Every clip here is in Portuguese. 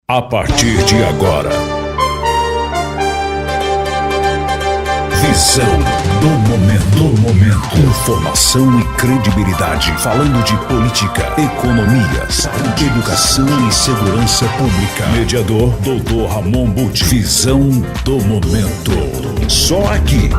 A partir de agora, visão do momento. Informação e credibilidade. Falando de política, economia, saúde, educação e segurança pública. Mediador Dr. Ramon Butti. Visão do momento. Só aqui.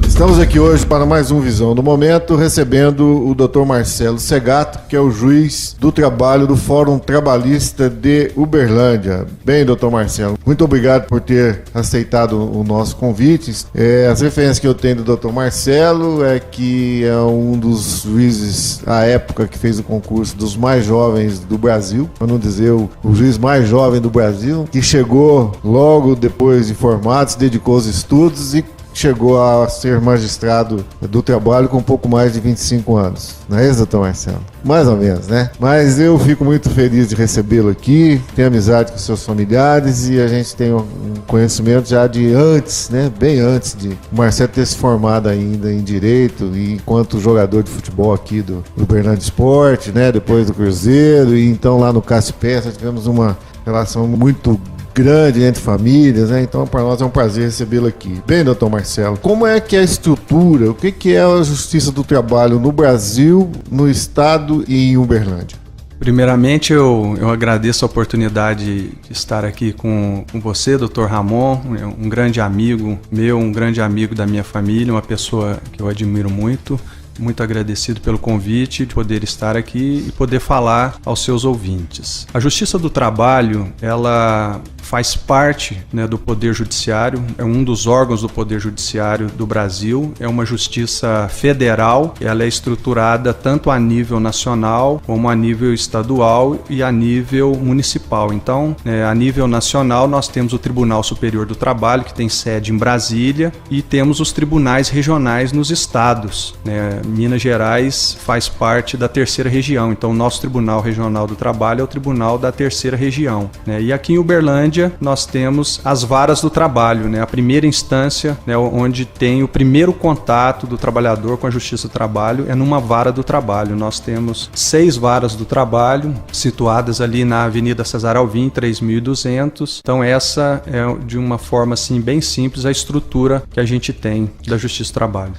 Estamos aqui hoje para mais um Visão do Momento, recebendo o Dr. Marcelo Segato, que é o juiz do trabalho do Fórum Trabalhista de Uberlândia. Bem, Dr. Marcelo, muito obrigado por ter aceitado o nosso convite. As referências que eu tenho do Dr. Marcelo é que é um dos juízes, à época, que fez o concurso dos mais jovens do Brasil, para não dizer o juiz mais jovem do Brasil, que chegou logo depois de formado, se dedicou aos estudos e chegou a ser magistrado do trabalho com um pouco mais de 25 anos. Não é isso, doutor Marcelo? Mais ou menos, né? Mas eu fico muito feliz de recebê-lo aqui, tenho amizade com seus familiares e a gente tem um conhecimento já de antes, né? Bem antes de o Marcelo ter se formado ainda em Direito e enquanto jogador de futebol aqui do Uberlândia Esporte, né? Depois do Cruzeiro e então lá no Cássio Peça tivemos uma relação muito grande entre famílias, né? Então para nós é um prazer recebê-lo aqui. Bem, doutor Marcelo, como é que é a estrutura, o que é a Justiça do Trabalho no Brasil, no Estado e em Uberlândia? Primeiramente, eu agradeço a oportunidade de estar aqui com você, Dr. Ramon, um grande amigo meu, um grande amigo da minha família, uma pessoa que eu admiro muito. Muito agradecido pelo convite de poder estar aqui e poder falar aos seus ouvintes. A Justiça do Trabalho, ela faz parte, né, do Poder Judiciário, é um dos órgãos do Poder Judiciário do Brasil, é uma justiça federal, ela é estruturada tanto a nível nacional como a nível estadual e a nível municipal. Então, a nível nacional, nós temos o Tribunal Superior do Trabalho, que tem sede em Brasília, e temos os tribunais regionais nos estados, né? Minas Gerais faz parte da terceira região, então o nosso Tribunal Regional do Trabalho é o Tribunal da terceira região, né? E aqui em Uberlândia nós temos as varas do trabalho, né? A primeira instância, né, onde tem o primeiro contato do trabalhador com a Justiça do Trabalho é numa vara do trabalho. Nós temos 6 varas do trabalho situadas ali na Avenida Cesar Alvim, 3200. Então essa é, de uma forma assim bem simples, a estrutura que a gente tem da Justiça do Trabalho.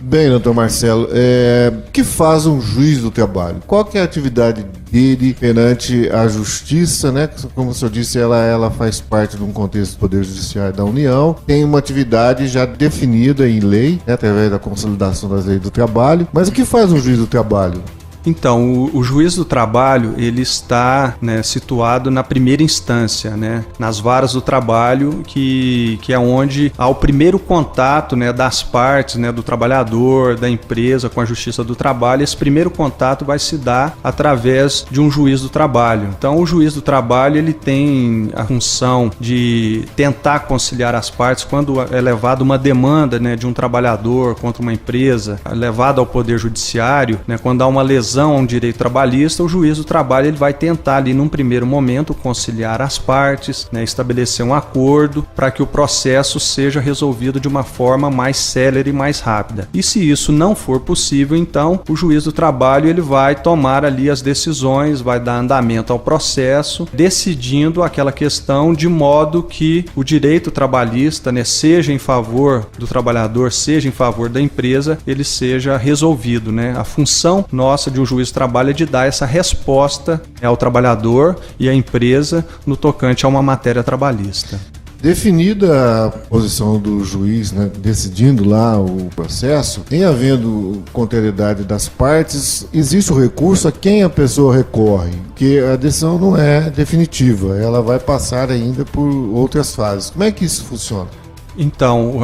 Bem, doutor Marcelo, o que faz um juiz do trabalho? Qual que é a atividade dele perante a justiça, né? Como o senhor disse, ela faz parte de um contexto do Poder Judiciário da União, tem uma atividade já definida em lei, né, através da consolidação das leis do trabalho. Mas o que faz um juiz do trabalho? Então, o juiz do trabalho, ele está, né, situado na primeira instância, né, nas varas do trabalho, que é onde há o primeiro contato, né, das partes, né, do trabalhador, da empresa com a Justiça do Trabalho. Esse primeiro contato vai se dar através de um juiz do trabalho. Então, o juiz do trabalho, ele tem a função de tentar conciliar as partes quando é levada uma demanda, né, de um trabalhador contra uma empresa, levada ao Poder Judiciário, né, quando há uma lesão a um direito trabalhista, o juiz do trabalho ele vai tentar ali num primeiro momento conciliar as partes, né, estabelecer um acordo para que o processo seja resolvido de uma forma mais célere e mais rápida. E se isso não for possível, então o juiz do trabalho ele vai tomar ali as decisões, vai dar andamento ao processo, decidindo aquela questão de modo que o direito trabalhista, né, seja em favor do trabalhador, seja em favor da empresa, ele seja resolvido, né? A função nossa de um juiz do trabalho é de dar essa resposta ao trabalhador e à empresa no tocante a uma matéria trabalhista. Definida a posição do juiz, né, decidindo lá o processo, em havendo contrariedade das partes, existe o recurso a quem a pessoa recorre, porque a decisão não é definitiva, ela vai passar ainda por outras fases. Como é que isso funciona? Então,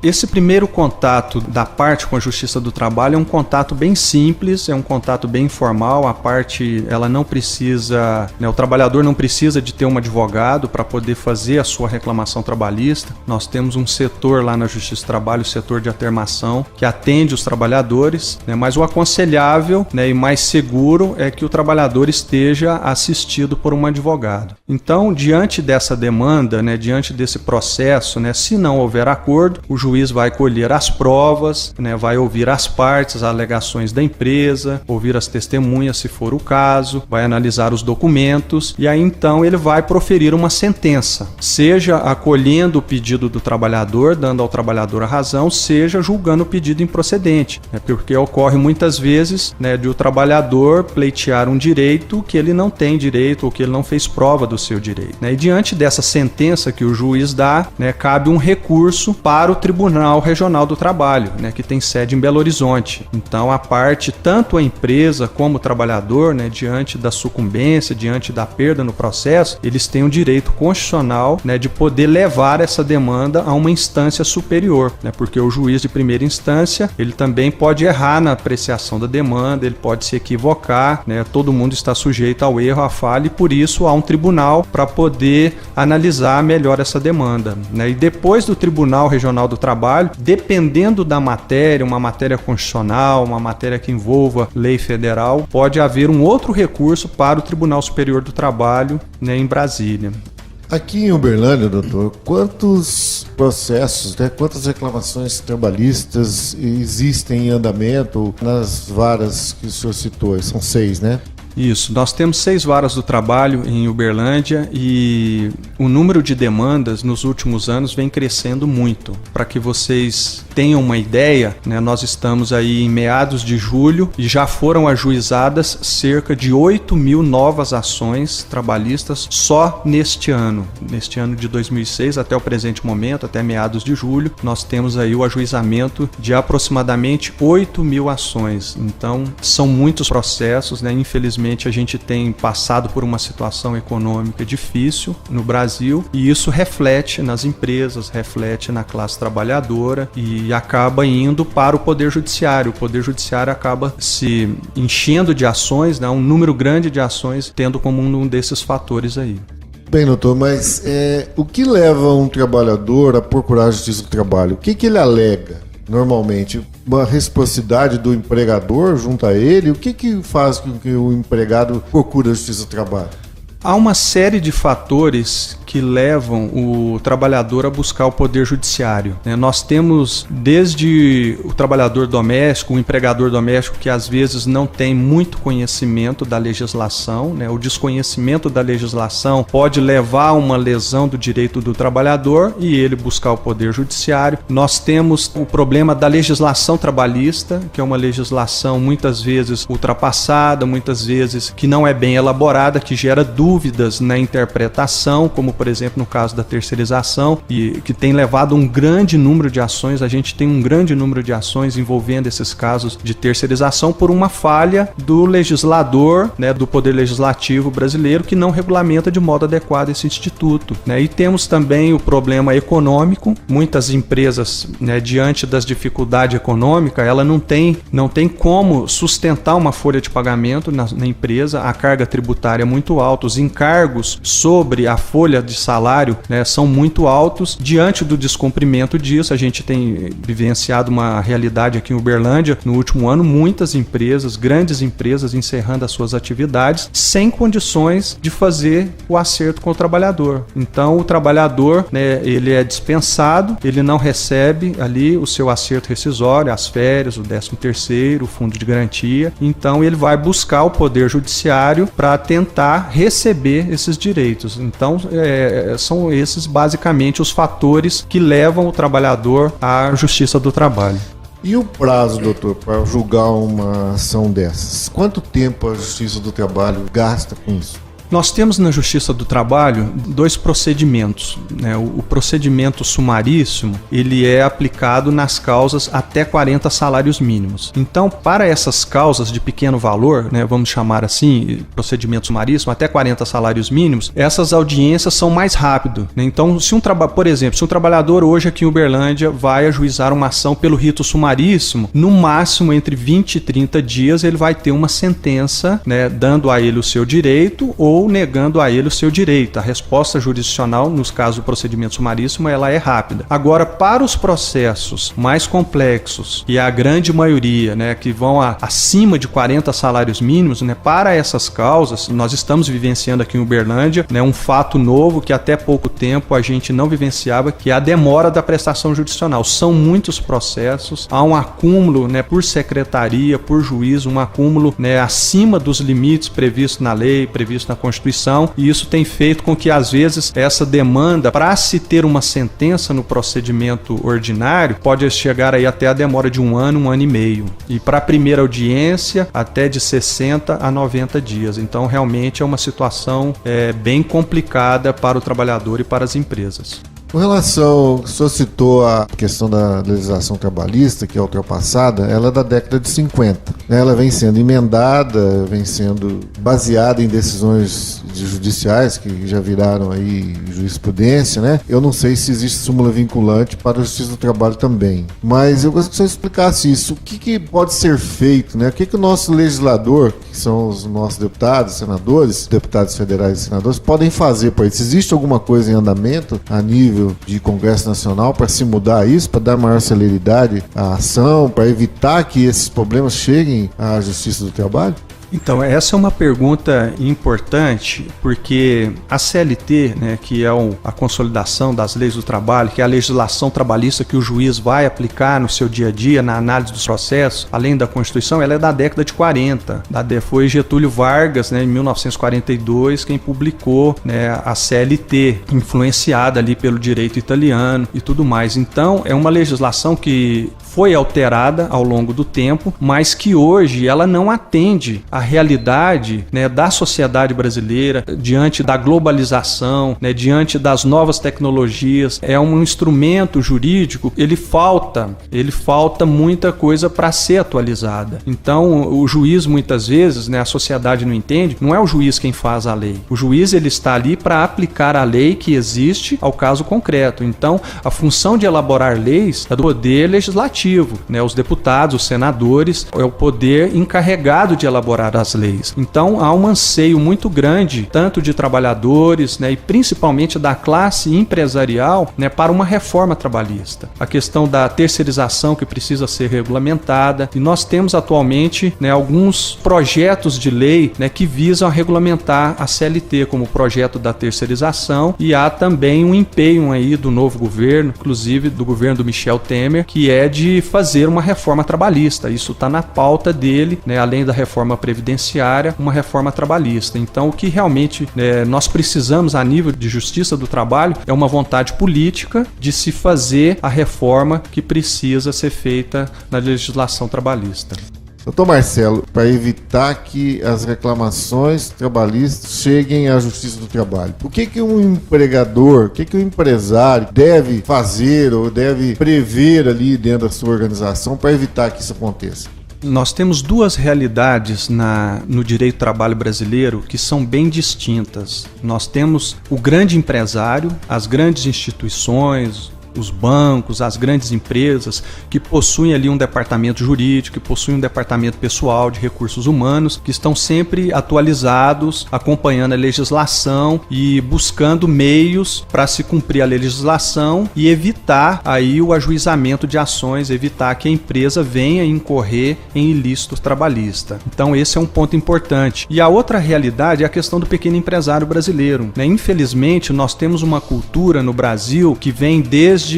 esse primeiro contato da parte com a Justiça do Trabalho é um contato bem simples, é um contato bem informal. A parte, ela não precisa, né, o trabalhador não precisa de ter um advogado para poder fazer a sua reclamação trabalhista. Nós temos um setor lá na Justiça do Trabalho, o setor de atermação, que atende os trabalhadores, né, mas o aconselhável, né, e mais seguro é que o trabalhador esteja assistido por um advogado. Então, diante dessa demanda, né, diante desse processo, né, se não houver acordo, o juiz juiz vai colher as provas, né, vai ouvir as partes, as alegações da empresa, ouvir as testemunhas, se for o caso, vai analisar os documentos e aí então ele vai proferir uma sentença, seja acolhendo o pedido do trabalhador, dando ao trabalhador a razão, seja julgando o pedido improcedente, né, porque ocorre muitas vezes, né, de o trabalhador pleitear um direito que ele não tem direito ou que ele não fez prova do seu direito, né, e diante dessa sentença que o juiz dá, né, cabe um recurso para o Tribunal Regional do Trabalho, né, que tem sede em Belo Horizonte. Então a parte, tanto a empresa como o trabalhador, né, diante da sucumbência, diante da perda no processo, eles têm o direito constitucional, né, de poder levar essa demanda a uma instância superior, né, porque o juiz de primeira instância, ele também pode errar na apreciação da demanda, ele pode se equivocar, né, todo mundo está sujeito ao erro, à falha, e por isso há um tribunal para poder analisar melhor essa demanda, né, e depois do Tribunal Regional do Trabalho, dependendo da matéria, uma matéria constitucional, uma matéria que envolva lei federal, pode haver um outro recurso para o Tribunal Superior do Trabalho, né, em Brasília. Aqui em Uberlândia, doutor, quantos processos, né, quantas reclamações trabalhistas existem em andamento nas varas que o senhor citou? São 6, né? Isso, nós temos 6 varas do trabalho em Uberlândia e o número de demandas nos últimos anos vem crescendo muito. Para que vocês tenham uma ideia, né, nós estamos aí em meados de julho e já foram ajuizadas cerca de 8.000 novas ações trabalhistas só neste ano de 2006 até o presente momento, até meados de julho, nós temos aí o ajuizamento de aproximadamente 8.000 ações. Então, são muitos processos, né, infelizmente a gente tem passado por uma situação econômica difícil no Brasil e isso reflete nas empresas, reflete na classe trabalhadora e acaba indo para o Poder Judiciário. O Poder Judiciário acaba se enchendo de ações, né, um número grande de ações, tendo como um desses fatores aí. Bem, doutor, mas o que leva um trabalhador a procurar a Justiça do Trabalho? O que ele alega? Normalmente, uma reciprocidade do empregador junto a ele, o que faz com que o empregado procure a Justiça do Trabalho? Há uma série de fatores que levam o trabalhador a buscar o Poder Judiciário, né? Nós temos desde o trabalhador doméstico, o empregador doméstico que às vezes não tem muito conhecimento da legislação, né? O desconhecimento da legislação pode levar a uma lesão do direito do trabalhador e ele buscar o Poder Judiciário. Nós temos o problema da legislação trabalhista, que é uma legislação muitas vezes ultrapassada, muitas vezes que não é bem elaborada, que gera dúvidas na interpretação, como por exemplo no caso da terceirização, e que tem levado um grande número de ações. A gente tem um grande número de ações envolvendo esses casos de terceirização por uma falha do legislador, né, do Poder Legislativo brasileiro, que não regulamenta de modo adequado esse instituto, né? E temos também o problema econômico. Muitas empresas, né, diante das dificuldades econômicas, ela não tem como sustentar uma folha de pagamento na empresa, a carga tributária é muito alta, os encargos sobre a folha de salário, né, são muito altos. Diante do descumprimento disso, a gente tem vivenciado uma realidade aqui em Uberlândia no último ano, muitas empresas, grandes empresas, encerrando as suas atividades sem condições de fazer o acerto com o trabalhador. Então o trabalhador, né, ele é dispensado, ele não recebe ali o seu acerto rescisório, as férias, o 13º, o fundo de garantia. Então ele vai buscar o Poder Judiciário para tentar receber esses direitos. Então são esses basicamente os fatores que levam o trabalhador à Justiça do Trabalho. E o prazo, doutor, para julgar uma ação dessas? Quanto tempo a Justiça do Trabalho gasta com isso? Nós temos na Justiça do Trabalho 2 procedimentos, né? O procedimento sumaríssimo, ele é aplicado nas causas até 40 salários mínimos. Então, para essas causas de pequeno valor, né, vamos chamar assim, procedimento sumaríssimo, até 40 salários mínimos, essas audiências são mais rápidas, né? Então, por exemplo, se um trabalhador hoje aqui em Uberlândia vai ajuizar uma ação pelo rito sumaríssimo, no máximo entre 20 e 30 dias ele vai ter uma sentença, né, dando a ele o seu direito ou ou negando a ele o seu direito. A resposta jurisdicional, nos casos do procedimento sumaríssimo, ela é rápida. Agora, para os processos mais complexos, e a grande maioria, né, que vão acima de 40 salários mínimos, né, para essas causas, nós estamos vivenciando aqui em Uberlândia, né, um fato novo que até pouco tempo a gente não vivenciava, que é a demora da prestação jurisdicional. São muitos processos, há um acúmulo, né, por secretaria, por juízo, um acúmulo, né, acima dos limites previstos na lei, previsto na Constituição, e isso tem feito com que, às vezes, essa demanda para se ter uma sentença no procedimento ordinário pode chegar aí até a demora de 1 ano e meio. E para a primeira audiência, até de 60 a 90 dias. Então, realmente é uma situação bem complicada para o trabalhador e para as empresas. Com relação, o senhor citou a questão da legislação trabalhista, que é ultrapassada, ela é da década de 50. Ela vem sendo emendada, vem sendo baseada em decisões judiciais que já viraram aí jurisprudência, né? Eu não sei se existe súmula vinculante para a Justiça do Trabalho também, mas eu gostaria que o senhor explicasse isso. O que pode ser feito, né? O que o nosso legislador, que são os nossos deputados, senadores, deputados federais e senadores, podem fazer para isso? Existe alguma coisa em andamento a nível de Congresso Nacional para se mudar isso, para dar maior celeridade à ação, para evitar que esses problemas cheguem à Justiça do Trabalho? Então, essa é uma pergunta importante, porque a CLT, né, que é a consolidação das leis do trabalho, que é a legislação trabalhista que o juiz vai aplicar no seu dia a dia, na análise dos processos, além da Constituição, ela é da década de 40. Foi Getúlio Vargas, né, em 1942, quem publicou, né, a CLT, influenciada ali pelo direito italiano e tudo mais. Então, é uma legislação que foi alterada ao longo do tempo, mas que hoje ela não atende a realidade, né, da sociedade brasileira diante da globalização, né, diante das novas tecnologias. É um instrumento jurídico, ele falta muita coisa para ser atualizada. Então, o juiz muitas vezes, né, a sociedade não entende, não é o juiz quem faz a lei. O juiz ele está ali para aplicar a lei que existe ao caso concreto. Então, a função de elaborar leis é do poder legislativo, né, os deputados, os senadores, é o poder encarregado de elaborar as leis. Então há um anseio muito grande, tanto de trabalhadores, né, e principalmente da classe empresarial, né, para uma reforma trabalhista. A questão da terceirização que precisa ser regulamentada, e nós temos atualmente, né, alguns projetos de lei, né, que visam a regulamentar a CLT, como o projeto da terceirização, e há também um empenho aí do novo governo, inclusive do governo do Michel Temer, que é de fazer uma reforma trabalhista. Isso está na pauta dele, né, além da reforma previdenciária, uma reforma trabalhista. Então, o que realmente nós precisamos a nível de justiça do trabalho é uma vontade política de se fazer a reforma que precisa ser feita na legislação trabalhista. Doutor Marcelo, para evitar que as reclamações trabalhistas cheguem à Justiça do Trabalho, o que um empregador, o que um empresário deve fazer ou deve prever ali dentro da sua organização para evitar que isso aconteça? Nós temos duas realidades no direito do trabalho brasileiro que são bem distintas. Nós temos o grande empresário, as grandes instituições, os bancos, as grandes empresas que possuem ali um departamento jurídico, que possuem um departamento pessoal de recursos humanos, que estão sempre atualizados, acompanhando a legislação e buscando meios para se cumprir a legislação e evitar aí o ajuizamento de ações, evitar que a empresa venha incorrer em ilícito trabalhista. Então esse é um ponto importante. E a outra realidade é a questão do pequeno empresário brasileiro, né? Infelizmente nós temos uma cultura no Brasil que vem desde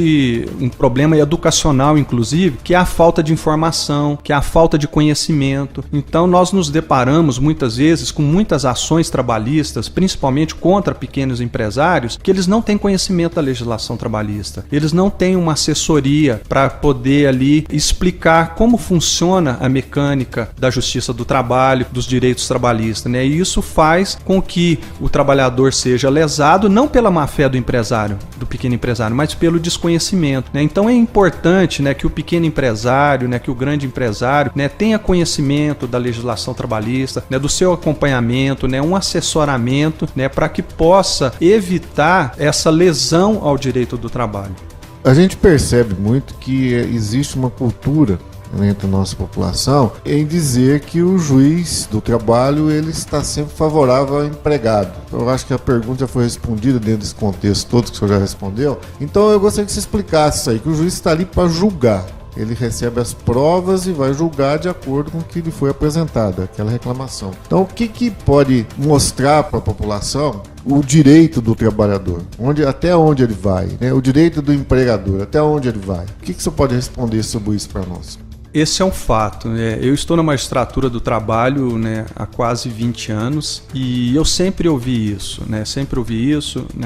um problema educacional, inclusive, que é a falta de informação, que é a falta de conhecimento. Então nós nos deparamos muitas vezes com muitas ações trabalhistas, principalmente contra pequenos empresários, que eles não têm conhecimento da legislação trabalhista. Eles não têm uma assessoria para poder ali explicar como funciona a mecânica da justiça do trabalho, dos direitos trabalhistas, né? E isso faz com que o trabalhador seja lesado não pela má-fé do empresário, do pequeno empresário, mas pelo desconhecimento, né? Então é importante, né, que o pequeno empresário, né, que o grande empresário, né, tenha conhecimento da legislação trabalhista, né, do seu acompanhamento, né, um assessoramento, né, para que possa evitar essa lesão ao direito do trabalho. A gente percebe muito que existe uma cultura entre a nossa população em dizer que o juiz do trabalho ele está sempre favorável ao empregado. Eu acho que a pergunta já foi respondida dentro desse contexto todo que o senhor já respondeu. Então eu gostaria que você explicasse isso aí, que o juiz está ali para julgar. Ele recebe as provas e vai julgar de acordo com o que lhe foi apresentado, aquela reclamação. Então, o que pode mostrar para a população o direito do trabalhador? Até onde ele vai, né? O direito do empregador, até onde ele vai? O que você pode responder sobre isso para nós? Esse é um fato, né? Eu estou na magistratura do trabalho, né, há quase 20 anos e eu sempre ouvi isso, né?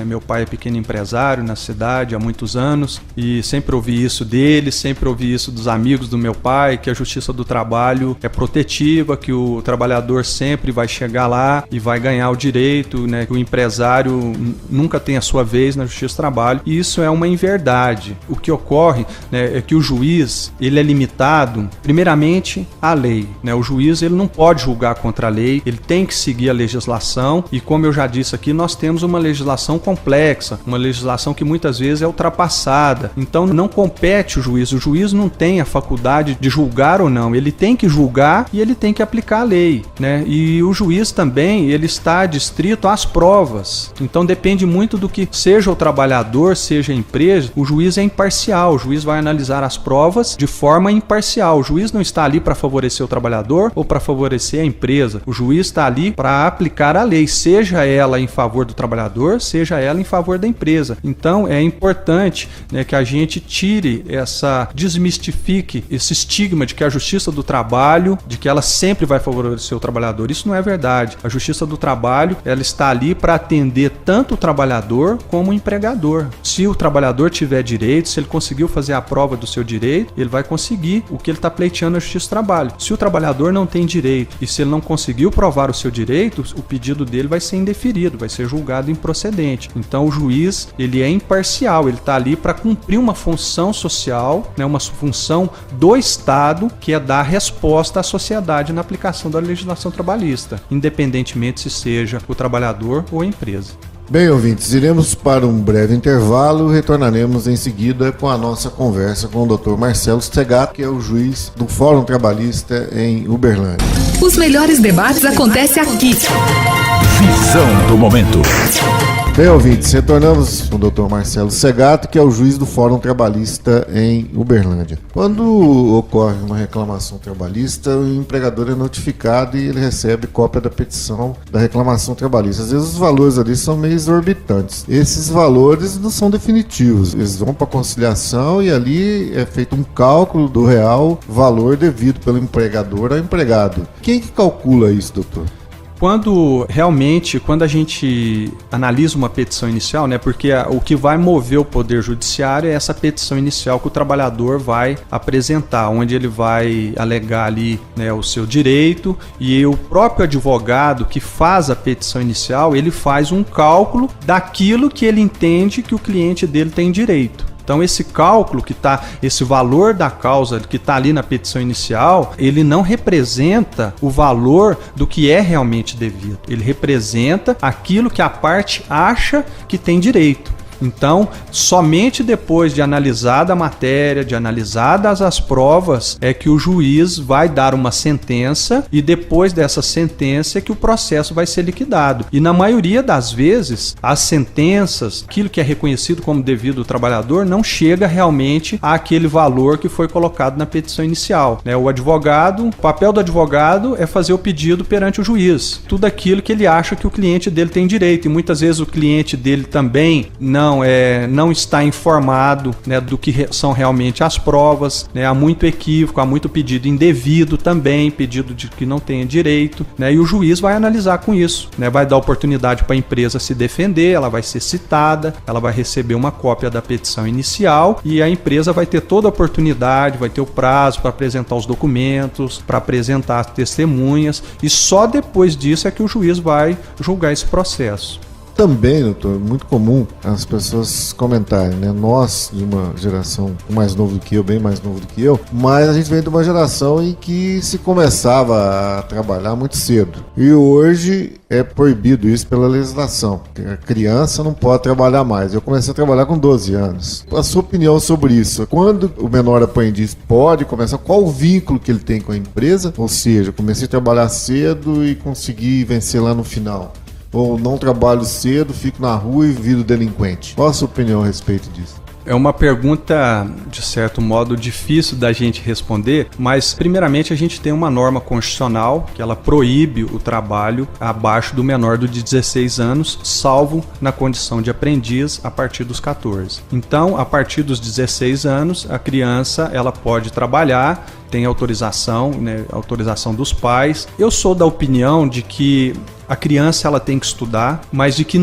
Meu pai é pequeno empresário na cidade há muitos anos e sempre ouvi isso dele, sempre ouvi isso dos amigos do meu pai, que a justiça do trabalho é protetiva, que o trabalhador sempre vai chegar lá e vai ganhar o direito, né? Que o empresário nunca tem a sua vez na justiça do trabalho, e isso é uma inverdade. O que ocorre, né, é que o juiz ele é limitado primeiramente à lei, né? O juiz ele não pode julgar contra a lei, ele tem que seguir a legislação e, como eu já disse aqui, nós temos uma legislação complexa, uma legislação que muitas vezes é ultrapassada, então não compete o juiz não tem a faculdade de julgar ou não, ele tem que julgar e ele tem que aplicar a lei, né? E o juiz também, ele está adstrito às provas, então depende muito do que seja o trabalhador, seja a empresa, o juiz é imparcial, o juiz vai analisar as provas de forma imparcial. O juiz não está ali para favorecer o trabalhador ou para favorecer a empresa. O juiz está ali para aplicar a lei, seja ela em favor do trabalhador, seja ela em favor da empresa. Então é importante, né, que a gente desmistifique esse estigma de que a justiça do trabalho, de que ela sempre vai favorecer o trabalhador. Isso não é verdade. A justiça do trabalho, ela está ali para atender tanto o trabalhador como o empregador. Se o trabalhador tiver direito, se ele conseguiu fazer a prova do seu direito, ele vai conseguir o que ele está pleiteando na justiça do trabalho. Se o trabalhador não tem direito e se ele não conseguiu provar o seu direito, o pedido dele vai ser indeferido, vai ser julgado improcedente. Então o juiz ele é imparcial, ele está ali para cumprir uma função social, né, uma função do Estado, que é dar resposta à sociedade na aplicação da legislação trabalhista, independentemente se seja o trabalhador ou a empresa. Bem, ouvintes, iremos para um breve intervalo e retornaremos em seguida com a nossa conversa com o Dr. Marcelo Segato, que é o juiz do Fórum Trabalhista em Uberlândia. Os melhores debates acontecem aqui. Visão do momento. Bem, ouvintes, retornamos com o Dr. Marcelo Segato, que é o juiz do Fórum Trabalhista em Uberlândia. Quando ocorre uma reclamação trabalhista, o empregador é notificado e ele recebe cópia da petição da reclamação trabalhista. Às vezes os valores ali são meio exorbitantes. Esses valores não são definitivos. Eles vão para a conciliação e ali é feito um cálculo do real valor devido pelo empregador ao empregado. Quem que calcula isso, doutor? Quando a gente analisa uma petição inicial, né, porque o que vai mover o Poder Judiciário é essa petição inicial que o trabalhador vai apresentar, onde ele vai alegar ali, né, o seu direito, e o próprio advogado que faz a petição inicial, ele faz um cálculo daquilo que ele entende que o cliente dele tem direito. Então esse cálculo esse valor da causa que está ali na petição inicial, ele não representa o valor do que é realmente devido. Ele representa aquilo que a parte acha que tem direito. Então, somente depois de analisada a matéria, de analisadas as provas, é que o juiz vai dar uma sentença e depois dessa sentença é que o processo vai ser liquidado. E na maioria das vezes, as sentenças, aquilo que é reconhecido como devido ao trabalhador, não chega realmente àquele valor que foi colocado na petição inicial. O papel do advogado é fazer o pedido perante o juiz. Tudo aquilo que ele acha que o cliente dele tem direito. E muitas vezes o cliente dele também não está informado, né, do que são realmente as provas, né, há muito equívoco, há muito pedido indevido também, pedido de que não tenha direito, né, e o juiz vai analisar com isso, né, vai dar oportunidade para a empresa se defender, ela vai ser citada, ela vai receber uma cópia da petição inicial e a empresa vai ter toda a oportunidade, vai ter o prazo para apresentar os documentos, para apresentar as testemunhas, e só depois disso é que o juiz vai julgar esse processo. também, doutor, muito comum as pessoas comentarem, né? Nós, de uma geração mais nova do que eu, bem mais novo do que eu, mas a gente vem de uma geração em que se começava a trabalhar muito cedo. E hoje é proibido isso pela legislação. A criança não pode trabalhar mais. Eu comecei a trabalhar com 12 anos. A sua opinião sobre isso? Quando o menor aprendiz pode começar, qual o vínculo que ele tem com a empresa? Ou seja, comecei a trabalhar cedo e consegui vencer lá no final. Ou não trabalho cedo, fico na rua e viro delinquente. Qual a sua opinião a respeito disso? É uma pergunta, de certo modo, difícil da gente responder, mas primeiramente a gente tem uma norma constitucional que ela proíbe o trabalho abaixo do menor de 16 anos, salvo na condição de aprendiz a partir dos 14. Então, a partir dos 16 anos, a criança ela pode trabalhar, tem autorização, né, autorização dos pais. Eu sou da opinião de que a criança ela tem que estudar, mas de que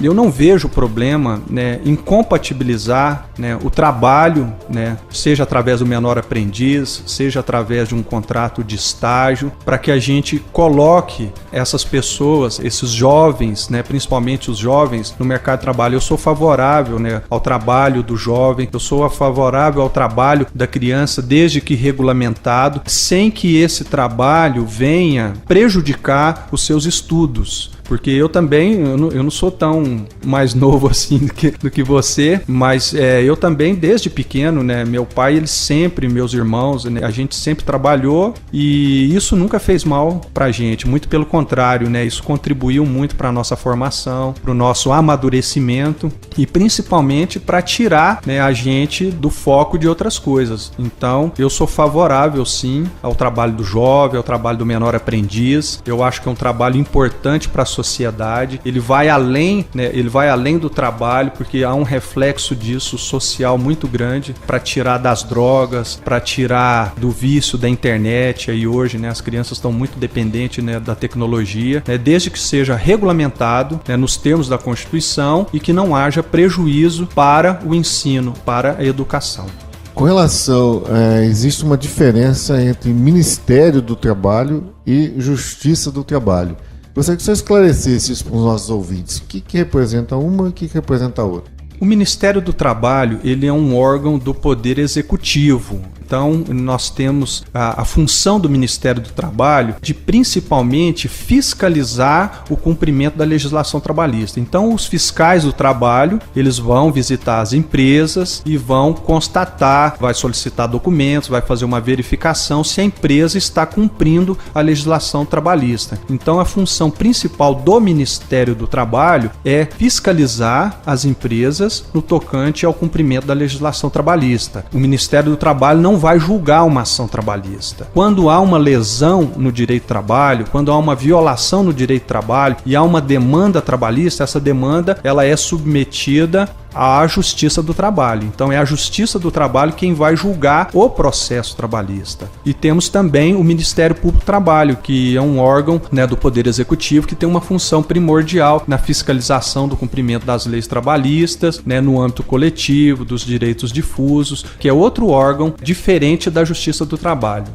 eu não vejo problema, né, em compatibilizar, né, o trabalho, né, seja através do menor aprendiz, seja através de um contrato de estágio, para que a gente coloque essas pessoas, esses jovens, né, principalmente os jovens, no mercado de trabalho. Eu sou favorável, né, ao trabalho do jovem, eu sou favorável ao trabalho da criança desde que regulamentado, sem que esse trabalho venha prejudicar os seus estudos. Porque eu também, eu não sou tão mais novo assim do que você, mas eu também, desde pequeno, né, meu pai, ele sempre, meus irmãos, né, a gente sempre trabalhou e isso nunca fez mal pra gente, muito pelo contrário, né, isso contribuiu muito para a nossa formação, para o nosso amadurecimento e principalmente para tirar, né, a gente do foco de outras coisas. Então, eu sou favorável, sim, ao trabalho do jovem, ao trabalho do menor aprendiz. Eu acho que é um trabalho importante para a sociedade, ele vai além, né, ele vai além do trabalho, porque há um reflexo disso social muito grande para tirar das drogas, para tirar do vício da internet. Aí hoje, né, as crianças estão muito dependentes, né, da tecnologia, né, desde que seja regulamentado, né, nos termos da Constituição e que não haja prejuízo para o ensino, para a educação. Com relação, existe uma diferença entre Ministério do Trabalho e Justiça do Trabalho. Gostaria que você esclarecesse isso para os nossos ouvintes. O que representa uma e o que representa a outra? O Ministério do Trabalho, ele é um órgão do Poder Executivo. Então, nós temos a função do Ministério do Trabalho de principalmente fiscalizar o cumprimento da legislação trabalhista. Então, os fiscais do trabalho, eles vão visitar as empresas e vão constatar, vai solicitar documentos, vai fazer uma verificação se a empresa está cumprindo a legislação trabalhista. Então, a função principal do Ministério do Trabalho é fiscalizar as empresas no tocante ao cumprimento da legislação trabalhista. O Ministério do Trabalho não vai julgar uma ação trabalhista. Quando há uma lesão no direito do trabalho, quando há uma violação no direito do trabalho e há uma demanda trabalhista, essa demanda ela é submetida à Justiça do Trabalho. Então é a Justiça do Trabalho quem vai julgar o processo trabalhista. E temos também o Ministério Público do Trabalho, que é um órgão, né, do Poder Executivo que tem uma função primordial na fiscalização do cumprimento das leis trabalhistas, né, no âmbito coletivo, dos direitos difusos, que é outro órgão diferente da Justiça do Trabalho.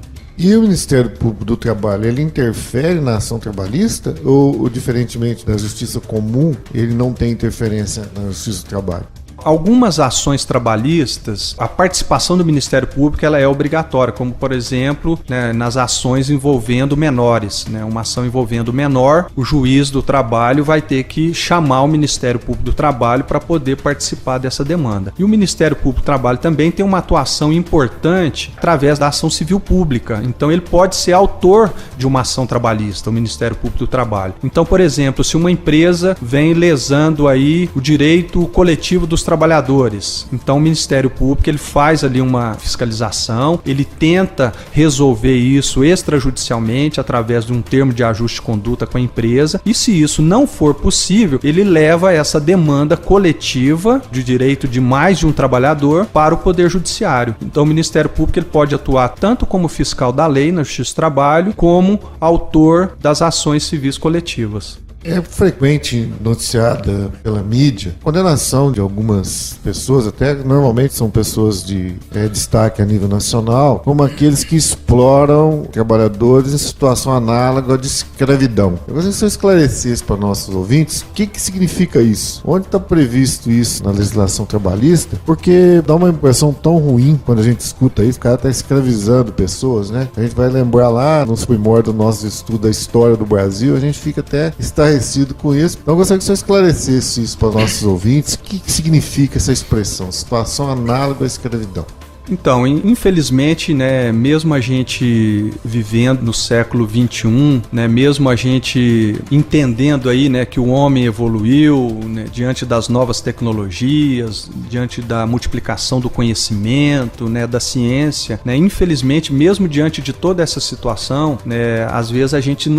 E o Ministério Público do Trabalho, ele interfere na ação trabalhista ou diferentemente da Justiça Comum, ele não tem interferência na Justiça do Trabalho? Algumas ações trabalhistas, a participação do Ministério Público ela é obrigatória, como por exemplo, né, nas ações envolvendo menores, né, uma ação envolvendo menor, o juiz do trabalho vai ter que chamar o Ministério Público do Trabalho para poder participar dessa demanda. E o Ministério Público do Trabalho também tem uma atuação importante através da ação civil pública, então ele pode ser autor de uma ação trabalhista, o Ministério Público do Trabalho. Então, por exemplo, se uma empresa vem lesando aí o direito coletivo dos trabalhadores, então o Ministério Público ele faz ali uma fiscalização, ele tenta resolver isso extrajudicialmente através de um termo de ajuste de conduta com a empresa, e se isso não for possível, ele leva essa demanda coletiva de direito de mais de um trabalhador para o Poder Judiciário. Então o Ministério Público ele pode atuar tanto como fiscal da lei na Justiça do Trabalho, como autor das ações civis coletivas. É frequente noticiada pela mídia condenação de algumas pessoas, até normalmente são pessoas de destaque a nível nacional, como aqueles que exploram trabalhadores em situação análoga de escravidão. Eu gostaria que você esclarecesse para nossos ouvintes o que significa isso, onde está previsto isso na legislação trabalhista, porque dá uma impressão tão ruim quando a gente escuta isso, o cara está escravizando pessoas, né? A gente vai lembrar lá nos primórdios do nosso estudo da história do Brasil, a gente fica até estarrecido com isso. Então eu gostaria que você esclarecesse isso para nossos ouvintes, o que significa essa expressão, situação análoga à escravidão. Então, infelizmente, né, mesmo a gente vivendo no século XXI, né, mesmo a gente entendendo aí, né, que o homem evoluiu, né, diante das novas tecnologias, diante da multiplicação do conhecimento, né, da ciência, né, infelizmente, mesmo diante de toda essa situação, né, às vezes a gente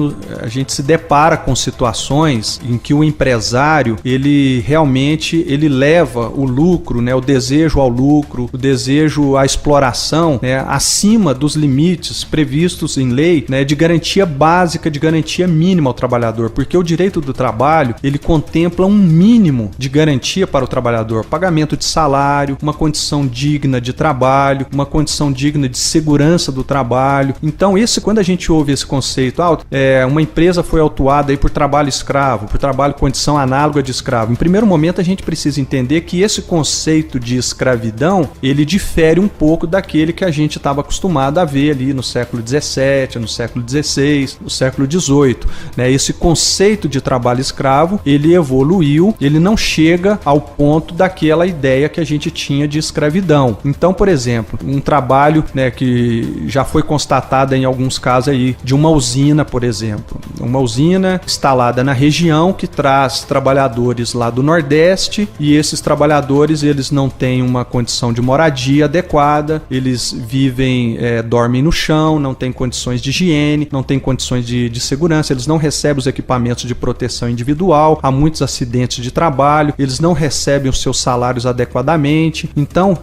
se depara com situações em que o empresário, ele realmente leva o lucro, né, o desejo ao lucro, o desejo a exploração, né, acima dos limites previstos em lei, né, de garantia básica, de garantia mínima ao trabalhador, porque o direito do trabalho, ele contempla um mínimo de garantia para o trabalhador, pagamento de salário, uma condição digna de trabalho, uma condição digna de segurança do trabalho. Então, quando a gente ouve esse conceito, uma empresa foi autuada aí por trabalho escravo, por trabalho condição análoga de escravo, em primeiro momento a gente precisa entender que esse conceito de escravidão, ele difere um pouco daquele que a gente estava acostumado a ver ali no século XVII, no século XVI, no século XVIII. Né? Esse conceito de trabalho escravo, ele evoluiu, ele não chega ao ponto daquela ideia que a gente tinha de escravidão. Então, por exemplo, um trabalho, né, que já foi constatado em alguns casos aí, de uma usina, por exemplo. Uma usina instalada na região que traz trabalhadores lá do Nordeste e esses trabalhadores, eles não têm uma condição de moradia adequada, eles vivem, dormem no chão, não têm condições de higiene, não têm condições de segurança, eles não recebem os equipamentos de proteção individual, há muitos acidentes de trabalho, eles não recebem os seus salários adequadamente. Então,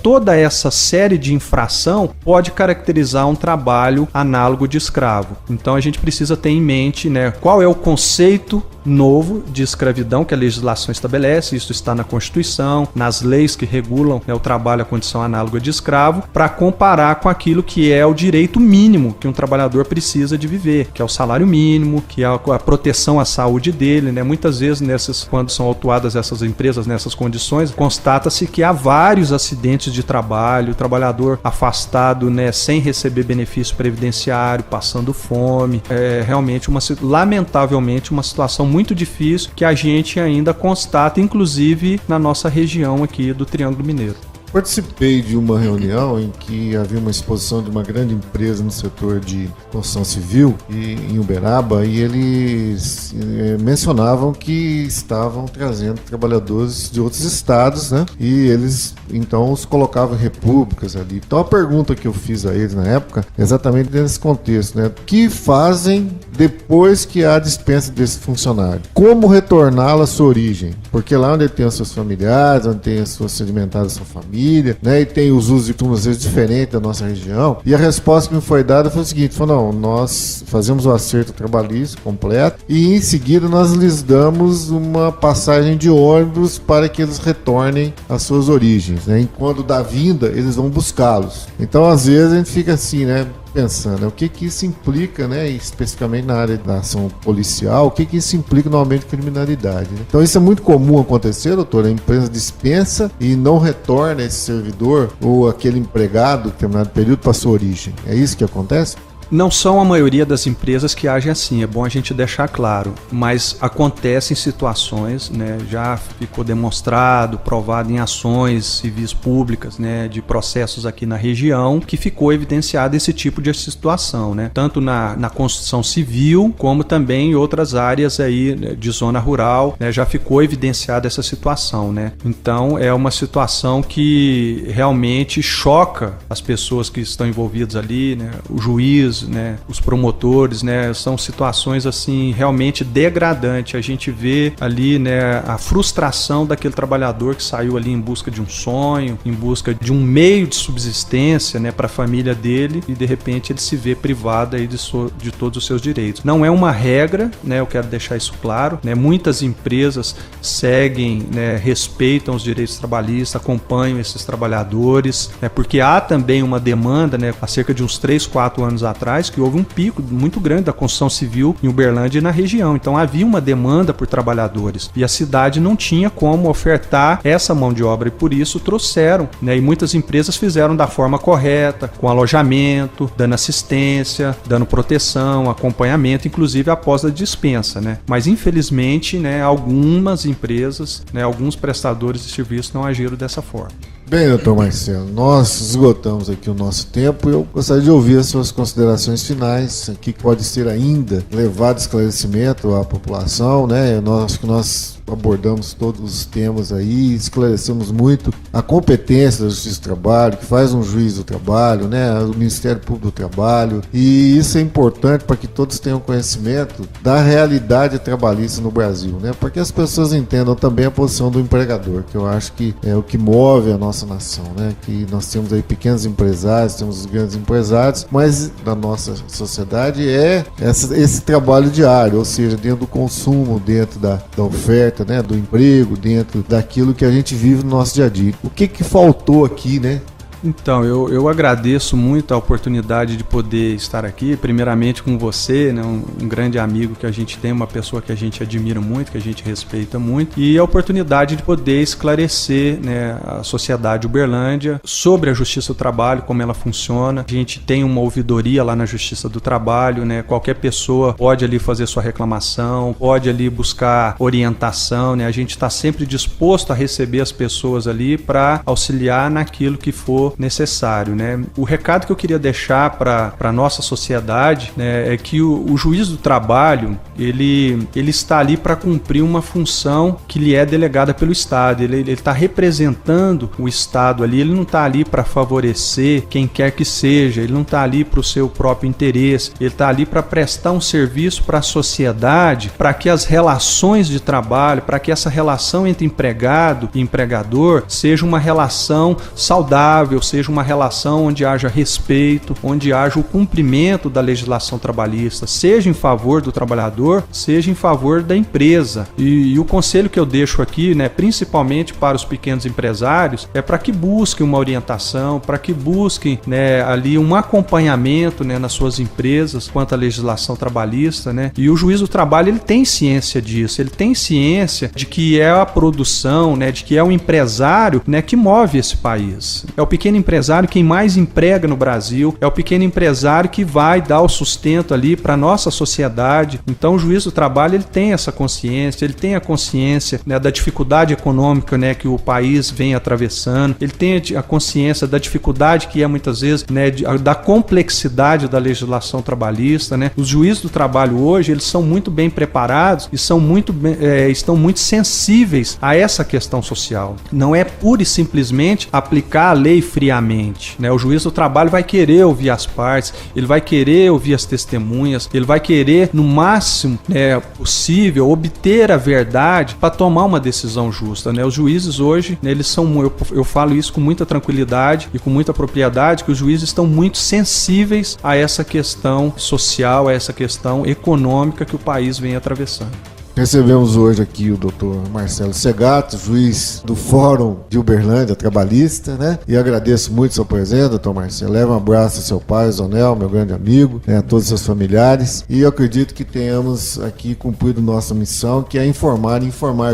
toda essa série de infração pode caracterizar um trabalho análogo de escravo. Então, a gente precisa ter em mente, né, qual é o conceito novo de escravidão que a legislação estabelece. Isso está na Constituição, nas leis que regulam, né, o trabalho, a condição análoga de escravo, para comparar com aquilo que é o direito mínimo que um trabalhador precisa de viver, que é o salário mínimo, que é a proteção à saúde dele, né? Muitas vezes, quando são autuadas essas empresas nessas condições, constata-se que há vários acidentes de trabalho, o trabalhador afastado, né, sem receber benefício previdenciário, passando fome. É realmente, lamentavelmente, uma situação muito difícil que a gente ainda constata, inclusive na nossa região aqui do Triângulo Mineiro. Participei de uma reunião em que havia uma exposição de uma grande empresa no setor de construção civil em Uberaba, e eles mencionavam que estavam trazendo trabalhadores de outros estados, né? E eles então os colocavam em repúblicas ali. Então a pergunta que eu fiz a eles na época, exatamente nesse contexto, né? O que fazem depois que há dispensa desse funcionário? Como retorná-lo à sua origem? Porque lá onde ele tem os seus familiares, onde tem as suas sedimentadas, a sua família, né, e tem os usos e costumes às vezes diferentes da nossa região. E a resposta que me foi dada foi o seguinte: falou, não, nós fazemos o acerto trabalhista completo e em seguida nós lhes damos uma passagem de ônibus para que eles retornem às suas origens, né? Enquanto da vinda eles vão buscá-los. Então às vezes a gente fica assim, né, pensando, o que isso implica, né, especificamente na área da ação policial, o que isso implica no aumento de criminalidade, né? Então isso é muito comum acontecer, doutor, a empresa dispensa e não retorna esse servidor ou aquele empregado em determinado período para sua origem. É isso que acontece? Não são a maioria das empresas que agem assim, é bom a gente deixar claro, mas acontecem situações, né, já ficou demonstrado, provado em ações civis públicas, né, de processos aqui na região, que ficou evidenciado esse tipo de situação, né, tanto na construção civil, como também em outras áreas aí, né, de zona rural, né, já ficou evidenciada essa situação, né. Então é uma situação que realmente choca as pessoas que estão envolvidas ali, né, o juiz, juízes, né, os promotores, né, são situações assim realmente degradantes. A gente vê ali, né, a frustração daquele trabalhador que saiu ali em busca de um sonho, em busca de um meio de subsistência, né, para a família dele, e de repente ele se vê privado aí de todos os seus direitos. Não é uma regra, né, eu quero deixar isso claro, né, muitas empresas seguem, né, respeitam os direitos trabalhistas, acompanham esses trabalhadores, né, porque há também uma demanda, né, há cerca de uns 3, 4 anos atrás, que houve um pico muito grande da construção civil em Uberlândia e na região. Então havia uma demanda por trabalhadores e a cidade não tinha como ofertar essa mão de obra, e por isso trouxeram, né, e muitas empresas fizeram da forma correta, com alojamento, dando assistência, dando proteção, acompanhamento, inclusive após a dispensa, né? Mas infelizmente, né, algumas empresas, né, alguns prestadores de serviço não agiram dessa forma. Bem, doutor Marcelo, nós esgotamos aqui o nosso tempo e eu gostaria de ouvir as suas considerações finais, que pode ser ainda levado esclarecimento à população, né? Nós abordamos todos os temas aí, esclarecemos muito a competência da Justiça do Trabalho, que faz um juiz do trabalho, né? O Ministério Público do Trabalho, e isso é importante para que todos tenham conhecimento da realidade trabalhista no Brasil, né? Para que as pessoas entendam também a posição do empregador, que eu acho que é o que move a nossa nação, né? Que nós temos aí pequenos empresários, temos os grandes empresários, mas da nossa sociedade é esse trabalho diário, ou seja, dentro do consumo, dentro da oferta, né, do emprego, dentro daquilo que a gente vive no nosso dia a dia. O que faltou aqui, né? Então, eu agradeço muito a oportunidade de poder estar aqui, primeiramente com você, né, um grande amigo que a gente tem, uma pessoa que a gente admira muito, que a gente respeita muito, e a oportunidade de poder esclarecer, né, a sociedade Uberlândia sobre a Justiça do Trabalho, como ela funciona. A gente tem uma ouvidoria lá na Justiça do Trabalho, né, qualquer pessoa pode ali fazer sua reclamação, pode ali buscar orientação, né, a gente está sempre disposto a receber as pessoas ali para auxiliar naquilo que for necessário, né? O recado que eu queria deixar para a nossa sociedade, né, é que o juiz do trabalho ele está ali para cumprir uma função que lhe é delegada pelo Estado. Ele está representando o Estado ali, ele não está ali para favorecer quem quer que seja, ele não está ali para o seu próprio interesse, ele está ali para prestar um serviço para a sociedade, para que as relações de trabalho, para que essa relação entre empregado e empregador seja uma relação saudável, seja uma relação onde haja respeito, onde haja o cumprimento da legislação trabalhista, seja em favor do trabalhador, seja em favor da empresa. E o conselho que eu deixo aqui, né, principalmente para os pequenos empresários, é para que busquem uma orientação, para que busquem, né, ali um acompanhamento, né, nas suas empresas quanto à legislação trabalhista, né? E o juiz do trabalho, ele tem ciência disso, ele tem ciência de que é a produção, né, de que é o empresário, né, que move esse país. É o pequeno empresário quem mais emprega no Brasil, é o pequeno empresário que vai dar o sustento ali para a nossa sociedade. Então o juiz do trabalho, ele tem essa consciência, ele tem a consciência, né, da dificuldade econômica, né, que o país vem atravessando, ele tem a consciência da dificuldade que é muitas vezes, né, da complexidade da legislação trabalhista, né. Os juízes do trabalho hoje, eles são muito bem preparados e estão muito sensíveis a essa questão social. Não é pura e simplesmente aplicar a lei friamente, né? O juiz do trabalho vai querer ouvir as partes, ele vai querer ouvir as testemunhas, ele vai querer, no máximo, né, possível, obter a verdade para tomar uma decisão justa, né? Os juízes hoje, né, eles são, eu falo isso com muita tranquilidade e com muita propriedade, que os juízes estão muito sensíveis a essa questão social, a essa questão econômica que o país vem atravessando. Recebemos hoje aqui o doutor Marcelo Segato, juiz do Fórum de Uberlândia Trabalhista, né? E agradeço muito sua presença, doutor Marcelo. Leva um abraço ao seu pai, Zonel, meu grande amigo, né, a todos os seus familiares. E eu acredito que tenhamos aqui cumprido nossa missão, que é informar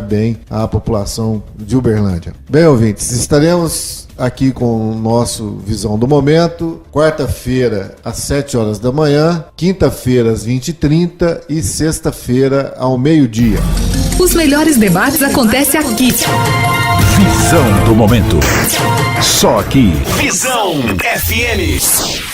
bem a população de Uberlândia. Bem, ouvintes, estaremos aqui com o nosso Visão do Momento, quarta-feira às 7 horas da manhã, quinta-feira às 20h30 e sexta-feira ao meio-dia. Os melhores debates acontecem aqui. Visão do Momento. Só aqui. Visão FM.